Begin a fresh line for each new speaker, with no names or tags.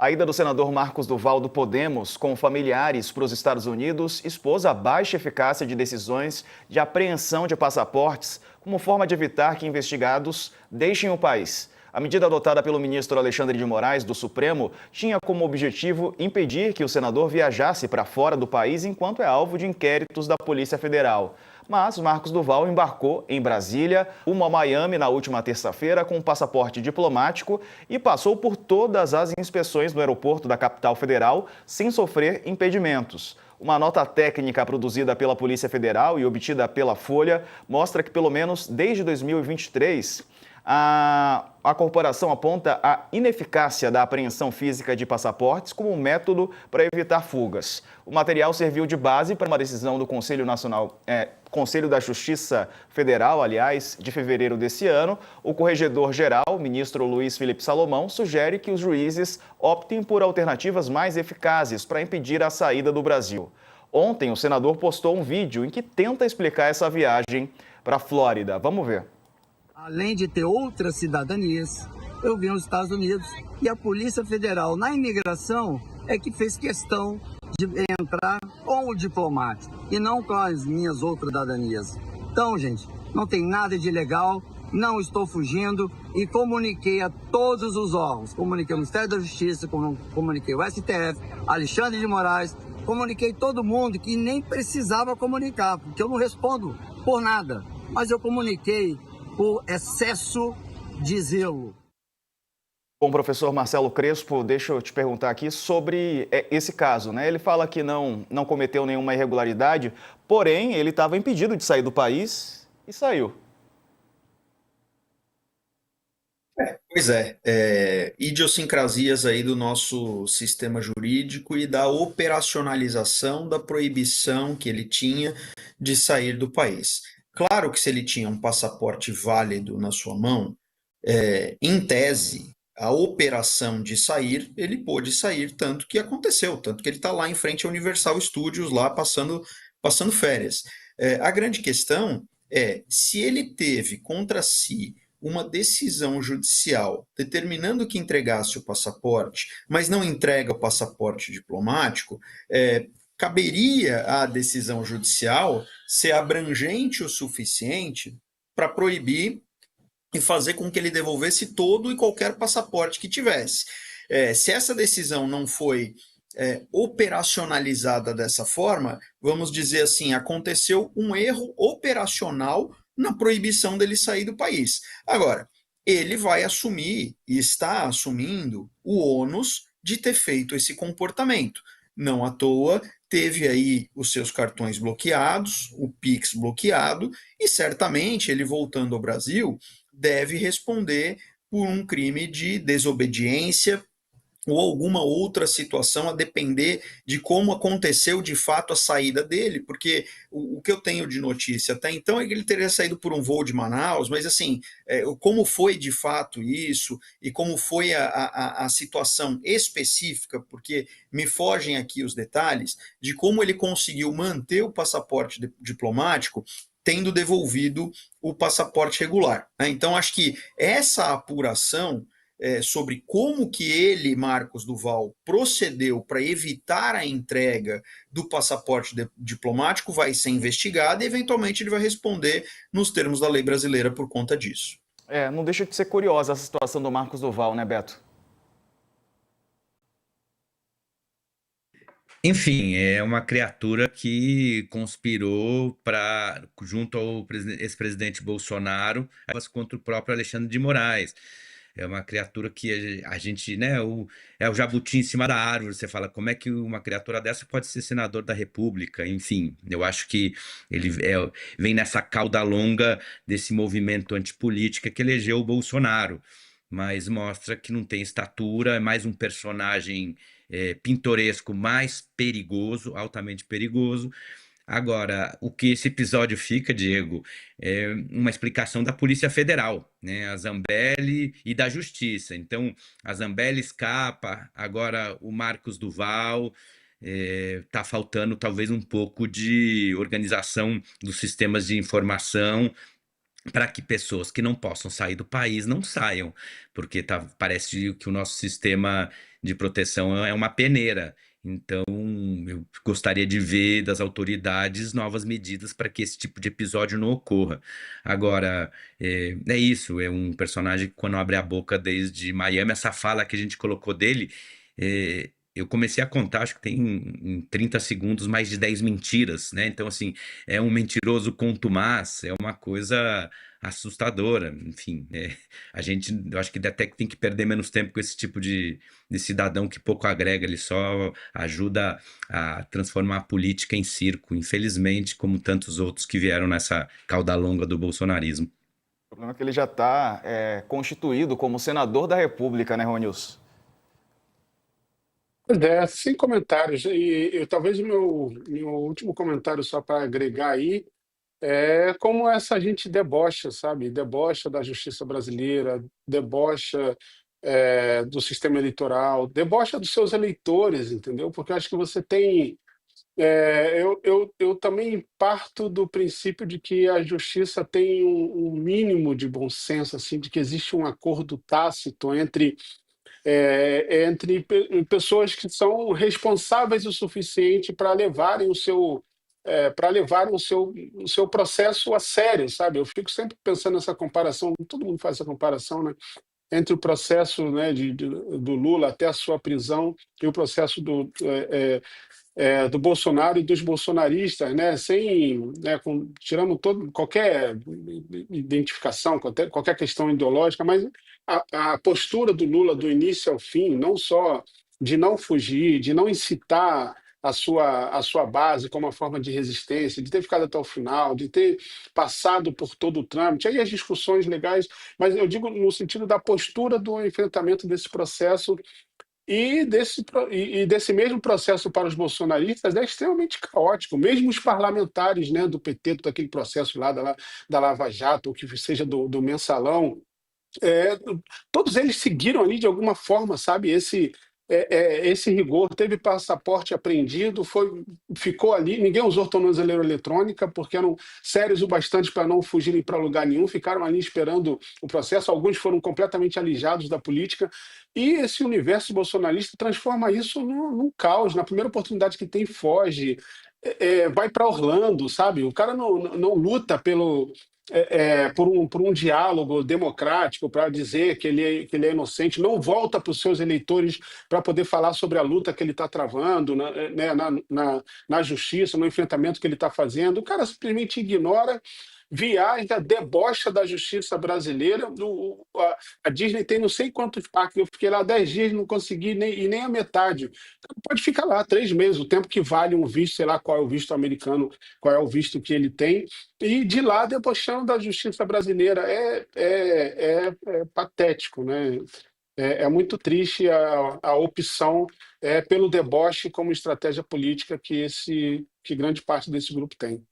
A ida do senador Marcos Duval do Podemos com familiares para os Estados Unidos expôs a baixa eficácia de decisões de apreensão de passaportes como forma de evitar que investigados deixem o país. A medida adotada pelo ministro Alexandre de Moraes, do Supremo, tinha como objetivo impedir que o senador viajasse para fora do país enquanto é alvo de inquéritos da Polícia Federal. Mas Marcos Duval embarcou em Brasília, rumo a Miami na última terça-feira com um passaporte diplomático e passou por todas as inspeções no aeroporto da capital federal sem sofrer impedimentos. Uma nota técnica produzida pela Polícia Federal e obtida pela Folha mostra que, pelo menos desde 2023, a corporação aponta a ineficácia da apreensão física de passaportes como um método para evitar fugas. O material serviu de base para uma decisão do Conselho da Justiça Federal, aliás, de fevereiro desse ano. O corregedor-geral, o ministro Luiz Felipe Salomão, sugere que os juízes optem por alternativas mais eficazes para impedir a saída do Brasil. Ontem, o senador postou um vídeo em que tenta explicar essa viagem para a Flórida. Vamos ver.
Além de ter outras cidadanias, eu vim aos Estados Unidos e a Polícia Federal, na imigração, é que fez questão de entrar com o diplomático e não com as minhas outras cidadanias. Então, gente, não tem nada de ilegal, não estou fugindo e comuniquei a todos os órgãos. Comuniquei o Ministério da Justiça, comuniquei o STF, Alexandre de Moraes, comuniquei todo mundo que nem precisava comunicar, porque eu não respondo por nada, mas eu comuniquei por excesso de zelo.
Bom, professor Marcelo Crespo, deixa eu te perguntar aqui sobre esse caso, né? Ele fala que não cometeu nenhuma irregularidade, porém ele estava impedido de sair do país e saiu.
Pois idiosincrasias aí do nosso sistema jurídico e da operacionalização da proibição que ele tinha de sair do país. Claro que se ele tinha um passaporte válido na sua mão, em tese, a operação de sair, ele pôde sair, tanto que aconteceu, tanto que ele está lá em frente à Universal Studios, lá passando férias. A grande questão é, se ele teve contra si uma decisão judicial determinando que entregasse o passaporte, mas não entrega o passaporte diplomático, caberia à decisão judicial ser abrangente o suficiente para proibir e fazer com que ele devolvesse todo e qualquer passaporte que tivesse. Se essa decisão não foi operacionalizada dessa forma, vamos dizer assim, aconteceu um erro operacional na proibição dele sair do país. Agora, ele vai assumir e está assumindo o ônus de ter feito esse comportamento. Não à toa, teve aí os seus cartões bloqueados, o Pix bloqueado, e certamente ele voltando ao Brasil deve responder por um crime de desobediência ou alguma outra situação, a depender de como aconteceu de fato a saída dele, porque o que eu tenho de notícia até então é que ele teria saído por um voo de Manaus, mas assim, como foi de fato isso, e como foi a situação específica, porque me fogem aqui os detalhes, de como ele conseguiu manter o passaporte diplomático, tendo devolvido o passaporte regular. Então, acho que essa apuração sobre como que ele, Marcos Duval, procedeu para evitar a entrega do passaporte diplomático vai ser investigada e, eventualmente, ele vai responder nos termos da lei brasileira por conta disso.
Não deixa de ser curiosa a situação do Marcos Duval, né, Beto?
Enfim, é uma criatura que conspirou junto ao ex-presidente Bolsonaro contra o próprio Alexandre de Moraes. É uma criatura que a gente, né, é o jabuti em cima da árvore. Você fala, como é que uma criatura dessa pode ser senador da República? Enfim, eu acho que ele vem nessa cauda longa desse movimento antipolítica que elegeu o Bolsonaro, mas mostra que não tem estatura, é mais um personagem pintoresco, mais perigoso, altamente perigoso. Agora, o que esse episódio fica, Diego, é uma explicação da Polícia Federal, né? A Zambelli e da Justiça. Então, a Zambelli escapa, agora o Marcos Duval, está faltando talvez um pouco de organização dos sistemas de informação para que pessoas que não possam sair do país não saiam, porque parece que o nosso sistema de proteção é uma peneira. Então, eu gostaria de ver das autoridades novas medidas para que esse tipo de episódio não ocorra. Agora, é isso, é um personagem que quando abre a boca desde Miami, essa fala que a gente colocou dele, eu comecei a contar, acho que tem em 30 segundos mais de 10 mentiras, né? Então, assim, é um mentiroso contumaz, é uma coisa assustadora, enfim, eu acho que até que tem que perder menos tempo com esse tipo de cidadão que pouco agrega, ele só ajuda a transformar a política em circo, infelizmente, como tantos outros que vieram nessa cauda longa do bolsonarismo.
O problema é que ele já está constituído como senador da República, né, Ronilson?
Pois é, sem comentários. E talvez o meu último comentário, só para agregar aí, é como essa gente debocha, sabe? Debocha da justiça brasileira, debocha do sistema eleitoral, debocha dos seus eleitores, entendeu? Porque eu acho que você tem. Eu também parto do princípio de que a justiça tem um mínimo de bom senso, assim, de que existe um acordo tácito entre pessoas que são responsáveis o suficiente para levarem o seu processo a sério, sabe? Eu fico sempre pensando nessa comparação, todo mundo faz essa comparação, né? Entre o processo, né, do Lula até a sua prisão e o processo do Bolsonaro e dos bolsonaristas, né, sem, né, tirando qualquer identificação, qualquer questão ideológica, mas a postura do Lula do início ao fim, não só de não fugir, de não incitar a sua base como uma forma de resistência, de ter ficado até o final, de ter passado por todo o trâmite, aí as discussões legais, mas eu digo no sentido da postura do enfrentamento desse processo e desse mesmo processo para os bolsonaristas é extremamente caótico. Mesmo os parlamentares, né, do PT, todo aquele processo lá da Lava Jato, ou que seja do Mensalão, é, todos eles seguiram ali de alguma forma, sabe? Esse rigor. Teve passaporte apreendido, ficou ali. Ninguém usou tornozeleira eletrônica, porque eram sérios o bastante para não fugirem para lugar nenhum, ficaram ali esperando o processo. Alguns foram completamente alijados da política. E esse universo bolsonarista transforma isso num caos. Na primeira oportunidade que tem, foge. Vai para Orlando, sabe? O cara não luta por um diálogo democrático para dizer que ele é inocente, não volta para os seus eleitores para poder falar sobre a luta que ele está travando, né, na justiça, no enfrentamento que ele está fazendo. O cara simplesmente ignora, viaja, debocha da justiça brasileira. A Disney tem não sei quantos parques, eu fiquei lá 10 dias e não consegui nem a metade. Então, pode ficar lá 3 meses, o tempo que vale um visto, sei lá qual é o visto americano, qual é o visto que ele tem, e de lá debochando da justiça brasileira. É patético, né? É muito triste a opção pelo deboche como estratégia política que grande parte desse grupo tem.